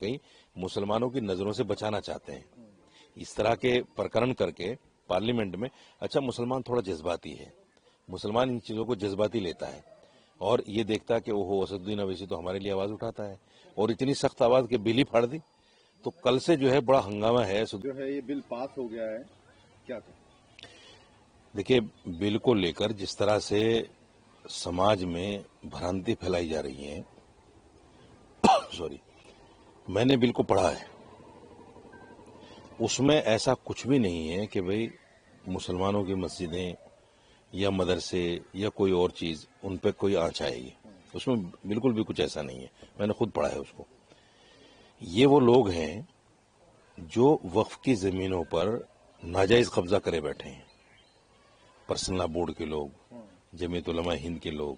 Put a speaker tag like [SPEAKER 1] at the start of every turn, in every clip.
[SPEAKER 1] कहीं मुसलमानों की नजरों से बचाना चाहते हैं। इस तरह के प्रकरण करके पार्लियामेंट में, अच्छा मुसलमान थोड़ा जज्बाती है, मुसलमान इन चीजों को जज्बाती लेता है और ये देखता है कि ओहो असदुद्दीन अवैसी तो हमारे लिए आवाज उठाता है, और इतनी सख्त आवाज के बिल ही फाड़ दी। तो कल से जो है बड़ा हंगामा है।
[SPEAKER 2] जो है ये बिल पास हो गया है, क्या कहें?
[SPEAKER 1] देखिए, बिल को लेकर जिस तरह से समाज में भ्रांति फैलाई जा रही है, सॉरी, मैंने बिल को पढ़ा है, उसमें ऐसा कुछ भी नहीं है कि भाई मुसलमानों की मस्जिदें या मदरसे या कोई और चीज उन पे कोई आंच आएगी, उसमें बिल्कुल भी कुछ ऐसा नहीं है। मैंने खुद पढ़ा है उसको। ये वो लोग हैं जो वक्फ की जमीनों पर नाजायज कब्जा करे बैठे हैं, पर्सनल बोर्ड के लोग, जमीयत उलमा हिंद के लोग,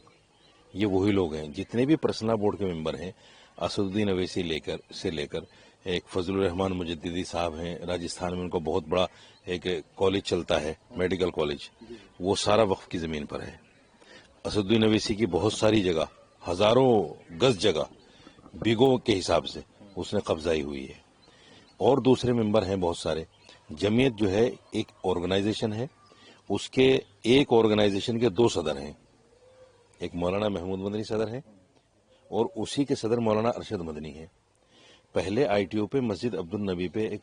[SPEAKER 1] ये वही लोग हैं। जितने भी पर्सनल बोर्ड के मेंबर हैं, असदुद्दीन अवैसी लेकर एक फजलुर रहमान मुजद्दिदी साहब हैं, राजस्थान में उनको बहुत बड़ा एक कॉलेज चलता है, मेडिकल कॉलेज, वो सारा वक्फ की जमीन पर है। असदुद्दीन अवैसी की बहुत सारी जगह, हजारों गज जगह बीघों के हिसाब से उसने कब्जाई हुई है। और दूसरे मेंबर हैं बहुत सारे। जमीयत जो है एक ऑर्गेनाइजेशन है, उसके एक ऑर्गेनाइजेशन के दो सदर हैं, एक मौलाना महमूद मदनी सदर है और उसी के सदर मौलाना अरशद मदनी है। पहले आईटीओ पे मस्जिद अब्दुल नबी पे एक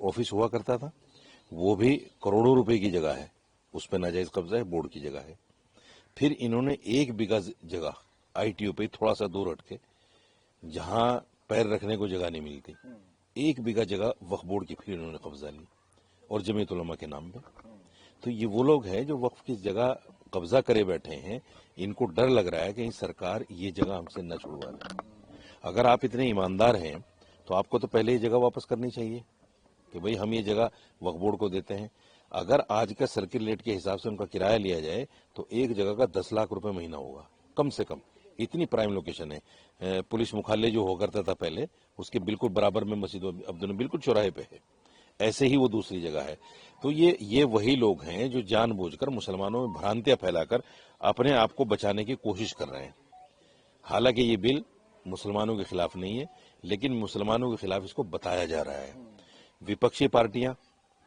[SPEAKER 1] ऑफिस हुआ करता था, वो भी करोड़ों रुपए की जगह है, उस पर नाजायज कब्जा है, बोर्ड की जगह है। फिर इन्होंने 1 बीघा जगह आईटीओ पे थोड़ा सा दूर हटके, जहां पैर रखने को जगह नहीं मिलती, 1 बीघा जगह वक्फ बोर्ड की फिर इन्होंने कब्जा ली और जमीयत उलमा के नाम पे। तो ये वो लोग हैं जो वक्फ की जगह कब्जा करे बैठे हैं। इनको डर लग रहा है कि सरकार ये जगह हमसे न छुड़वा ले। अगर आप इतने ईमानदार हैं तो आपको तो पहले ये जगह वापस करनी चाहिए कि भाई हम ये जगह वक्फ बोर्ड को देते हैं। अगर आज का सर्किल रेट के हिसाब से उनका किराया लिया जाए तो एक जगह का 10 लाख रुपए महीना होगा कम से कम। इतनी प्राइम लोकेशन है। पुलिस मुख्यालय जो हुआ करता था पहले, उसके बिल्कुल बराबर में मस्जिद अब्दुल बिल्कुल चौराहे पे है, ऐसे ही वो दूसरी जगह है। तो ये वही लोग हैं जो जानबूझकर मुसलमानों में भ्रांतियां फैलाकर अपने आप को बचाने की कोशिश कर रहे हैं। हालांकि ये बिल मुसलमानों के खिलाफ नहीं है, लेकिन मुसलमानों के खिलाफ इसको बताया जा रहा है। विपक्षी पार्टियां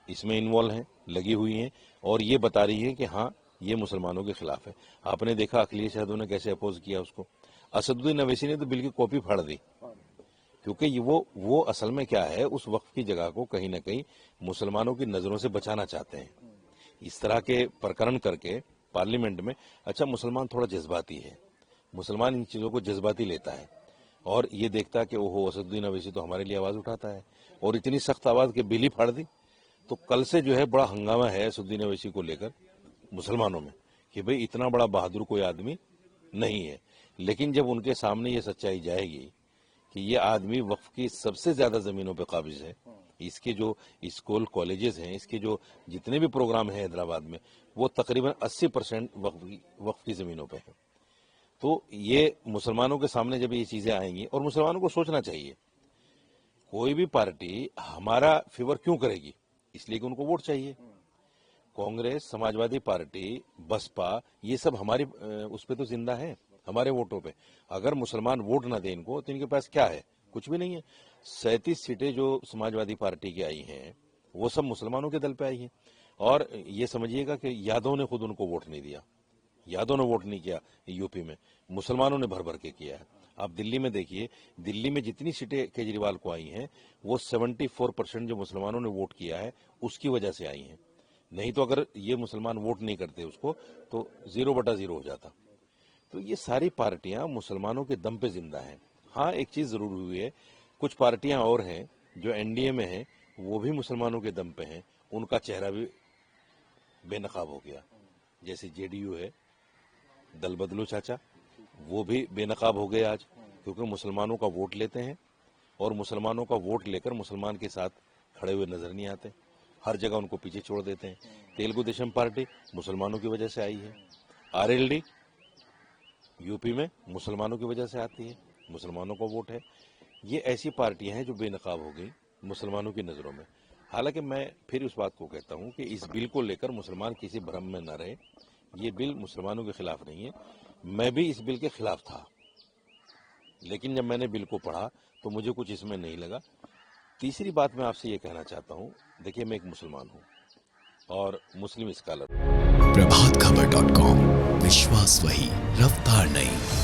[SPEAKER 1] इसमें इन्वॉल्व हैं, लगी हुई हैं और ये बता रही हैं कि हाँ ये मुसलमानों के खिलाफ है। आपने देखा अखिलेश यादव ने कैसे अपोज किया उसको। असदुद्दीन अवैसी ने तो बिल की कॉपी फाड़ दी, क्योंकि ये वो असल में क्या है, उस वक्फ की जगह को कहीं ना कहीं मुसलमानों की नजरों से बचाना चाहते हैं। इस तरह के प्रकरण करके पार्लियामेंट में, अच्छा मुसलमान थोड़ा जज्बाती है, मुसलमान इन चीजों को जज्बाती लेता है और ये देखता है कि ओहो असदुद्दीन अवैसी तो हमारे लिए आवाज उठाता है, और इतनी सख्त आवाज के बिल ही फाड़ दी। तो कल से जो है बड़ा हंगामा है असदुद्दीन अवैसी को लेकर मुसलमानों में कि भाई इतना बड़ा बहादुर कोई आदमी नहीं है। लेकिन जब उनके सामने ये सच्चाई जाएगी कि ये आदमी वक्फ की सबसे ज्यादा जमीनों पे काबिज है, इसके जो स्कूल कॉलेजेस हैं, इसके जो जितने भी प्रोग्राम हैं हैदराबाद में, वो तकरीबन 80% वक्फ की जमीनों पे है। तो ये मुसलमानों के सामने जब ये चीजें आएंगी, और मुसलमानों को सोचना चाहिए कोई भी पार्टी हमारा फेवर क्यों करेगी, इसलिए कि उनको वोट चाहिए। कांग्रेस, समाजवादी पार्टी, बसपा, ये सब हमारी उस पे तो जिंदा है, हमारे वोटों पे। अगर मुसलमान वोट ना दें इनको तो इनके पास क्या है, कुछ भी नहीं है। 37 सीटें जो समाजवादी पार्टी की आई हैं वो सब मुसलमानों के दल पे आई हैं। और ये समझिएगा कि यादव ने खुद उनको वोट नहीं दिया, यादव ने वोट नहीं किया यूपी में, मुसलमानों ने भर भर के किया है। आप दिल्ली में देखिए, दिल्ली में जितनी सीटें केजरीवाल को आई हैं वो 74% जो मुसलमानों ने वोट किया है उसकी वजह से आई हैं। नहीं तो अगर ये मुसलमान वोट नहीं करते उसको तो 0/0 हो जाता। तो ये सारी पार्टियां मुसलमानों के दम पे जिंदा हैं। हाँ, एक चीज जरूर हुई है, कुछ पार्टियां और हैं जो एनडीए में हैं, वो भी मुसलमानों के दम पे हैं, उनका चेहरा भी बेनकाब हो गया। जैसे जेडीयू है, दल बदलो चाचा, वो भी बेनकाब हो गए आज, क्योंकि मुसलमानों का वोट लेते हैं और मुसलमानों का वोट लेकर मुसलमान के साथ खड़े हुए नजर नहीं आते, हर जगह उनको पीछे छोड़ देते हैं। तेलुगु देशम पार्टी मुसलमानों की वजह से आई है, आरएलडी यूपी में मुसलमानों की वजह से आती है, मुसलमानों का वोट है। ये ऐसी पार्टियां हैं जो बेनकाब हो गई मुसलमानों की नजरों में। हालांकि मैं फिर उस बात को कहता हूं कि इस बिल को लेकर मुसलमान किसी भ्रम में न रहे, ये बिल मुसलमानों के खिलाफ नहीं है। मैं भी इस बिल के खिलाफ था, लेकिन जब मैंने बिल को पढ़ा तो मुझे कुछ इसमें नहीं लगा। तीसरी बात मैं आपसे ये कहना चाहता हूँ, देखिए मैं एक मुसलमान हूँ और मुस्लिम स्कॉलर।
[SPEAKER 3] प्रभातखबर.com, विश्वास वही, रफ्तार नहीं।